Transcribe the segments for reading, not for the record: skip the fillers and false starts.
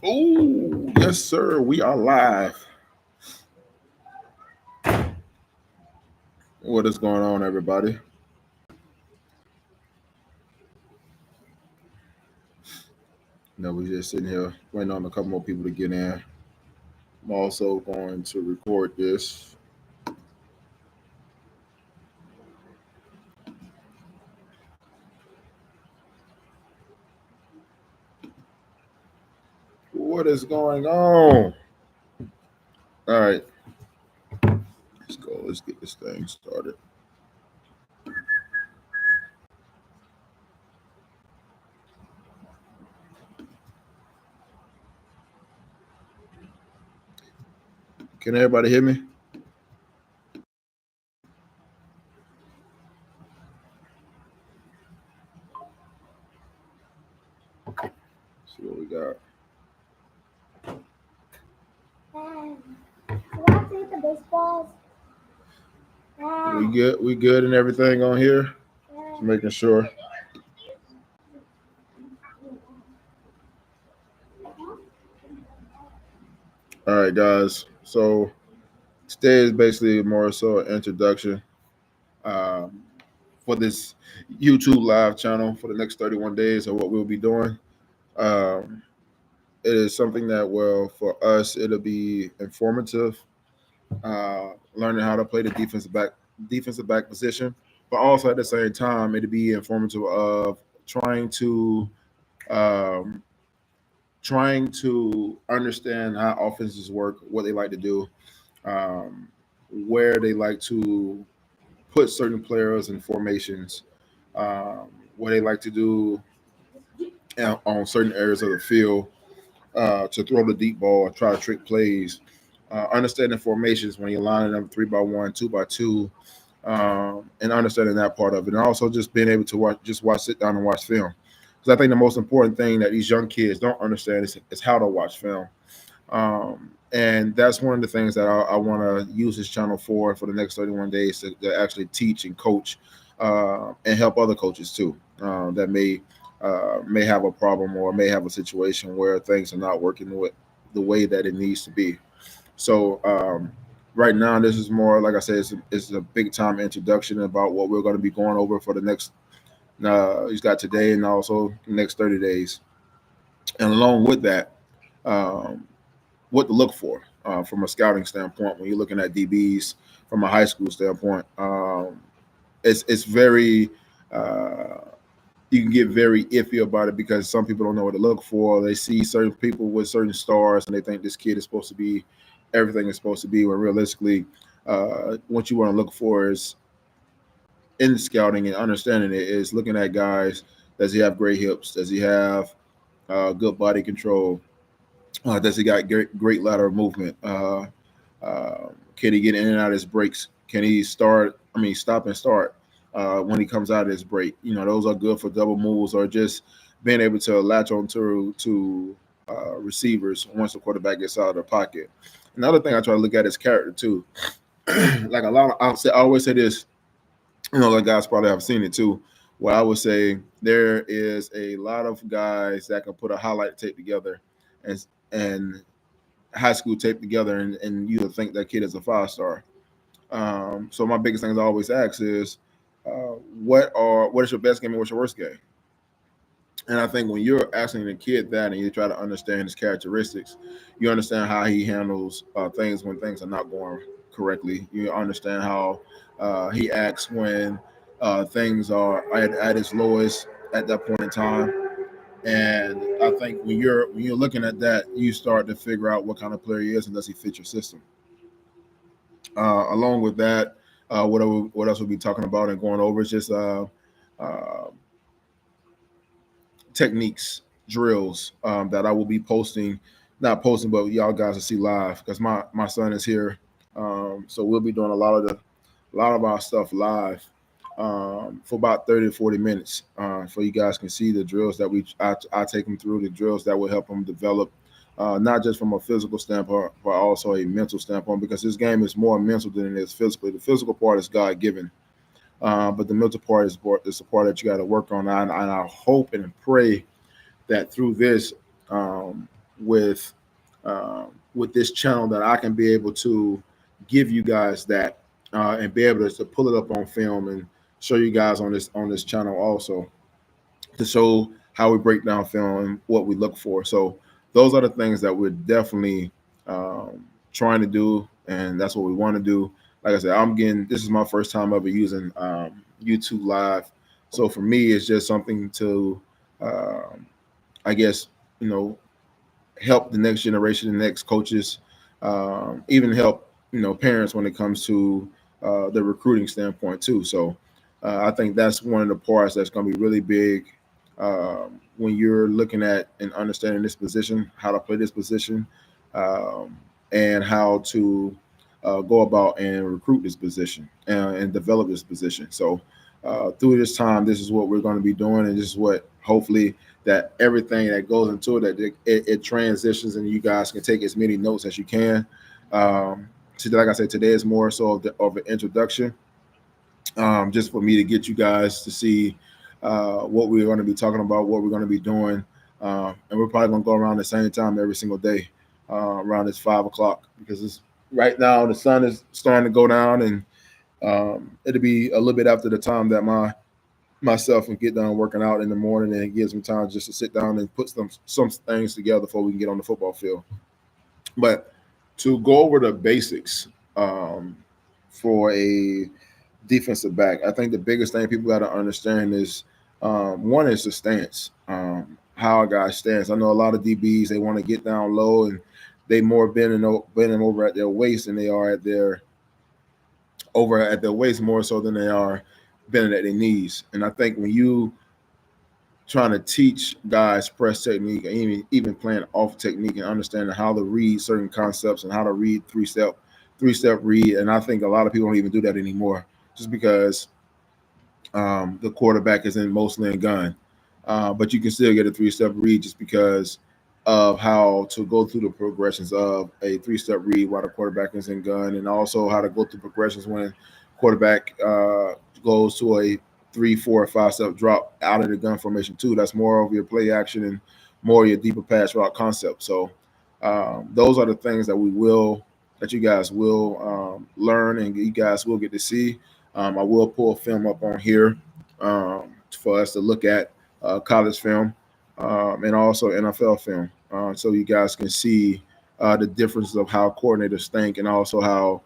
Oh, yes, sir. We are live. What is going on, everybody? No, we're just sitting here waiting on a couple more people to get in. I'm also going to record this. What is going on? All right, let's go. Let's get this thing started. Can everybody hear me? Let's see what we got. We good? We good and everything on here? Just making sure. All right, guys. So today is basically more so an introduction um, for this YouTube live channel for the next 31 days of what we'll be doing. Um, it is something that will, for us, it'll be informative, learning how to play the defensive back position, but also at the same time, it'll be informative of um, trying to understand how offenses work, what they like to do, um, where they like to put certain players in formations, what they like to do on certain areas of the field, to throw the deep ball, try to trick plays, understanding formations when you're lining them 3-by-1, 2-by-2, and understanding that part of it, and also just being able to sit down and watch film. Because I think the most important thing that these young kids don't understand is how to watch film. And that's one of the things that I want to use this channel for the next 31 days to actually teach and coach, and help other coaches too, that may have a problem or may have a situation where things are not working the way that it needs to be. So right now, this is more, like I said, it's a big time introduction about what we're going to be going over for the next. He's got today and also the next 30 days, and along with that, um, what to look for from a scouting standpoint when you're looking at DBs from a high school standpoint. It's very you can get very iffy about it because some people don't know what to look for. They see certain people with certain stars and they think this kid is supposed to be everything is supposed to be. When realistically, what you want to look for is in scouting and understanding it is looking at guys. Does he have great hips? Does he have good body control? Does he got great lateral movement? Can he get in and out of his breaks? Can he stop and start when he comes out of his break? Those are good for double moves or just being able to latch on to receivers once the quarterback gets out of the pocket. Another thing I try to look at is character too. Like I always say this. Like guys probably have seen it too. Where I would say there is a lot of guys that can put a highlight tape together and high school tape together, and you think that kid is a 5-star. So my biggest thing I always ask is, what is your best game and what's your worst game? And I think when you're asking a kid that and you try to understand his characteristics, you understand how he handles things when things are not going correctly. You understand how he acts when things are at its lowest at that point in time. And I think when you're looking at that, you start to figure out what kind of player he is and does he fit your system. Along with that, what else we'll be talking about and going over is just uh, techniques, drills that I will be posting, not posting, but y'all guys will see live because my son is here, so we'll be doing a lot of our stuff live for about 30 to 40 minutes, so you guys can see the drills that I take them through, the drills that will help them develop, not just from a physical standpoint, but also a mental standpoint, because this game is more mental than it is physically. The physical part is God given, but the mental part is the part that you got to work on. And I hope and pray that through this, with this channel that I can be able to give you guys that and be able to pull it up on film and show you guys on this channel also, to show how we break down film and what we look for. So those are the things that we're definitely trying to do, and that's what we want to do. Like I said, this is my first time ever using YouTube Live. So for me, it's just something to, I guess, you know, help the next generation, the next coaches, even help parents when it comes to the recruiting standpoint too. So I think that's one of the parts that's going to be really big when you're looking at and understanding this position, how to play this position, and how to go about and recruit this position and develop this position. So through this time, this is what we're going to be doing, and this is what hopefully that everything that goes into it, that it transitions, and you guys can take as many notes as you can. So like I said, today is more so of an introduction, just for me to get you guys to see what we're going to be talking about, what we're going to be doing, and we're probably going to go around the same time every single day, around this 5 o'clock, because it's right now the sun is starting to go down, and it'll be a little bit after the time that myself and get done working out in the morning, and it gives me time just to sit down and put some things together before we can get on the football field. But to go over the basics for a defensive back, I think the biggest thing people got to understand is one is the stance, how a guy stands. I know a lot of DBs, they want to get down low, and they more bending over at their waist than they are at their waist, more so than they are bending at their knees. And I think when you trying to teach guys press technique, and even playing off technique, and understanding how to read certain concepts and how to read three-step read, and I think a lot of people don't even do that anymore, just because the quarterback is mostly in gun. But you can still get a three-step read just because of how to go through the progressions of a three-step read while the quarterback is in gun, and also how to go through progressions when quarterback goes to a 3, 4, or 5-step drop out of the gun formation too. That's more of your play action and more your deeper pass route concept. So those are the things that you guys will learn, and you guys will get to see. I will pull film up on here for us to look at college film and also NFL film, so you guys can see the differences of how coordinators think, and also how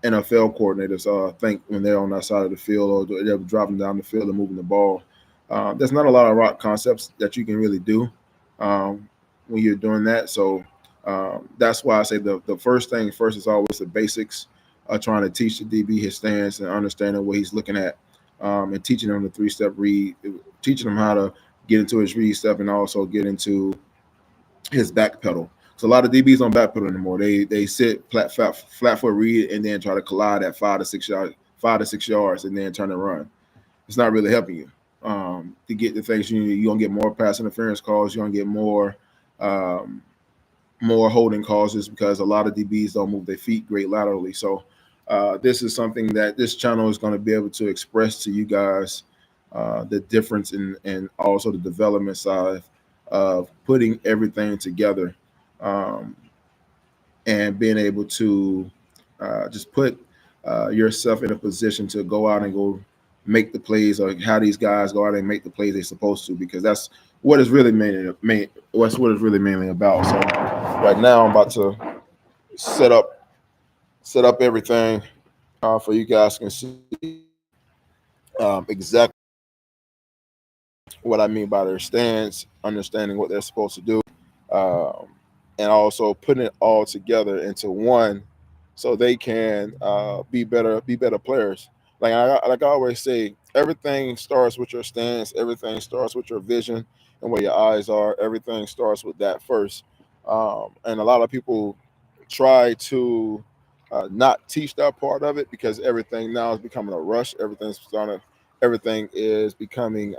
NFL coordinators think when they're on that side of the field, or they're driving down the field and moving the ball. There's not a lot of rock concepts that you can really do when you're doing that. So that's why I say the first thing first is always the basics, trying to teach the DB his stance and understanding what he's looking at, and teaching him the three-step read, teaching him how to get into his read step and also get into his back pedal. So a lot of DBs don't back pedal anymore. They sit flat foot read and then try to collide at 5 to 6 yards and then turn and run. It's not really helping you to get the things you need. You're gonna get more pass interference calls. You're gonna get more holding calls, just because a lot of DBs don't move their feet great laterally. So this is something that this channel is going to be able to express to you guys, the difference and also the development side of putting everything together, and being able to just put yourself in a position to go out and go make the plays, or how these guys go out and make the plays they're supposed to, because that's what is really mainly about. So right now I'm about to set up everything for you guys can see exactly what I mean by their stance, understanding what they're supposed to do, and also putting it all together into one, so they can be better players. Like I always say, everything starts with your stance. Everything starts with your vision and where your eyes are. Everything starts with that first. And a lot of people try to not teach that part of it, because everything now is becoming a rush. Everything is becoming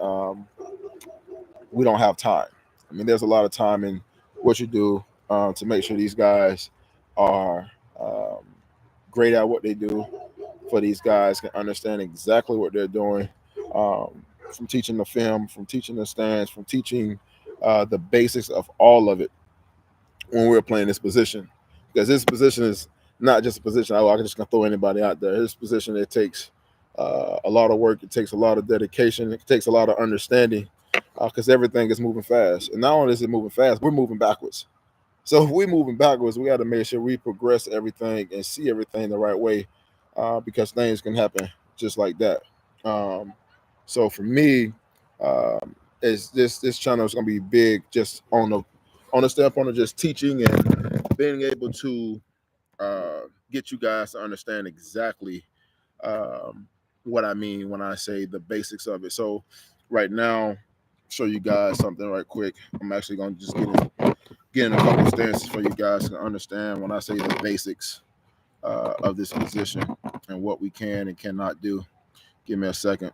we don't have time. I mean, there's a lot of time in what you do to make sure these guys are great at what they do, for these guys can understand exactly what they're doing, from teaching the film, from teaching the stance, from teaching the basics of all of it. when we're playing this position, because this position is not just a position. I can just gonna throw anybody out there. This position, it takes a lot of work. It takes a lot of dedication. It takes a lot of understanding, because everything is moving fast. And not only is it moving fast, we're moving backwards. So if we're moving backwards, we got to make sure we progress everything and see everything the right way, because things can happen just like that. Um, so for me, is this channel is going to be big just on the standpoint of just teaching and being able to get you guys to understand exactly what I mean when I say the basics of it. So right now, show you guys something right quick. I'm actually going to just get in a couple of stances for you guys to understand when I say the basics of this position and what we can and cannot do. Give me a second.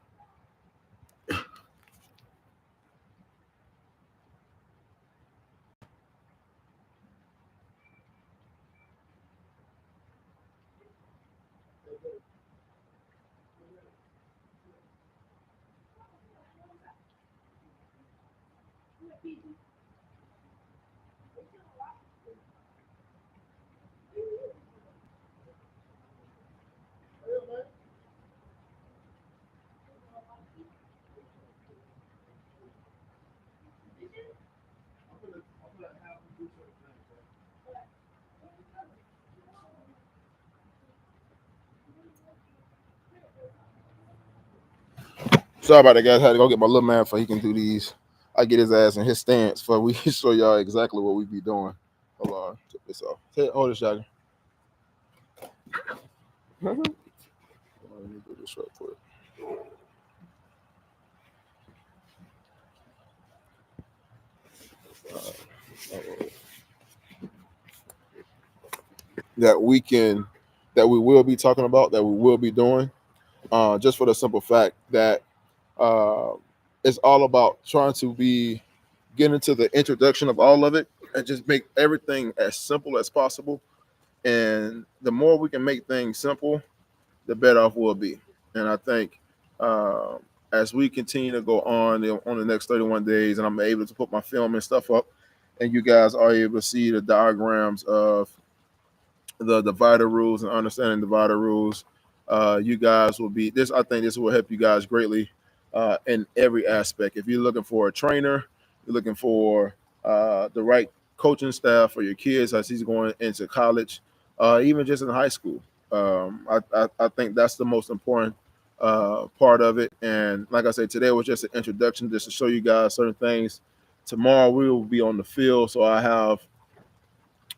Sorry about that, guys. I had to go get my little man so he can do these. I get his ass in his stance for we show y'all exactly what we be doing. Hold on, take this off. Hold this, Jagger. Let me do this right quick. That we will be talking about, that we will be doing, just for the simple fact that it's all about trying to get into the introduction of all of it and just make everything as simple as possible. And the more we can make things simple, the better off we'll be. And I think uh, as we continue to go on the next 31 days, and I'm able to put my film and stuff up, and you guys are able to see the diagrams of the divider rules and understanding divider rules, you guys will be this. I think this will help you guys greatly in every aspect. If you're looking for a trainer, you're looking for the right coaching staff for your kids as he's going into college, even just in high school. I think that's the most important part of it. And like I said, today was just an introduction, just to show you guys certain things. Tomorrow we will be on the field, so I have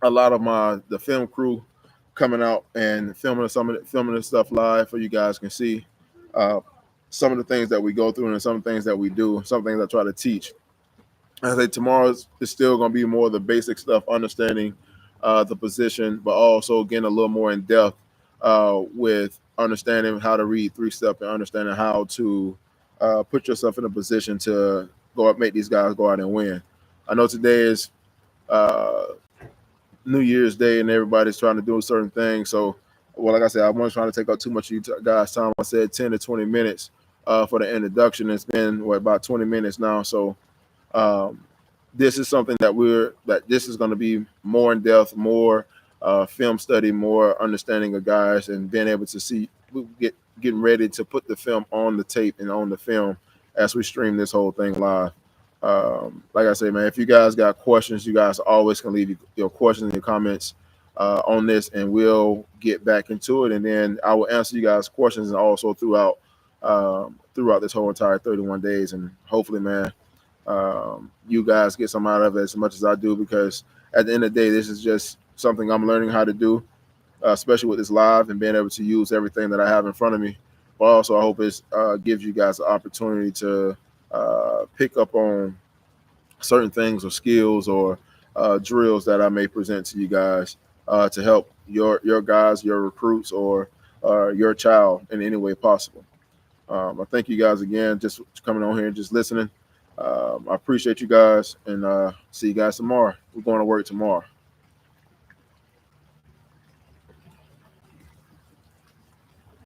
a lot of the film crew coming out and filming this stuff live for you guys can see uh, some of the things that we go through and some things that we do, some things I try to teach. I say tomorrow is still going to be more of the basic stuff, understanding the position, but also getting a little more in depth with understanding how to read 3-step and understanding how to put yourself in a position to go out, make these guys go out and win. I know today is uh, New Year's Day and everybody's trying to do certain things. So, well, like I said, I wasn't trying to take up too much of you guys' time. I said 10 to 20 minutes for the introduction. It's been about 20 minutes now. So um, this is something that this is going to be more in depth, more film study, more understanding of guys, and being able to see getting ready to put the film on the tape and on the film as we stream this whole thing live. Like I say, man, if you guys got questions, you guys always can leave your questions in your comments on this, and we'll get back into it. And then I will answer you guys' questions and also throughout this whole entire 31 days. And hopefully, man, you guys get some out of it as much as I do, because at the end of the day, this is just something I'm learning how to do, especially with this live and being able to use everything that I have in front of me. But also, I hope it gives you guys the opportunity to pick up on certain things or skills or drills that I may present to you guys to help your guys, your recruits, or your child in any way possible. I thank you guys again just coming on here and just listening. I appreciate you guys, and see you guys tomorrow. We're going to work tomorrow.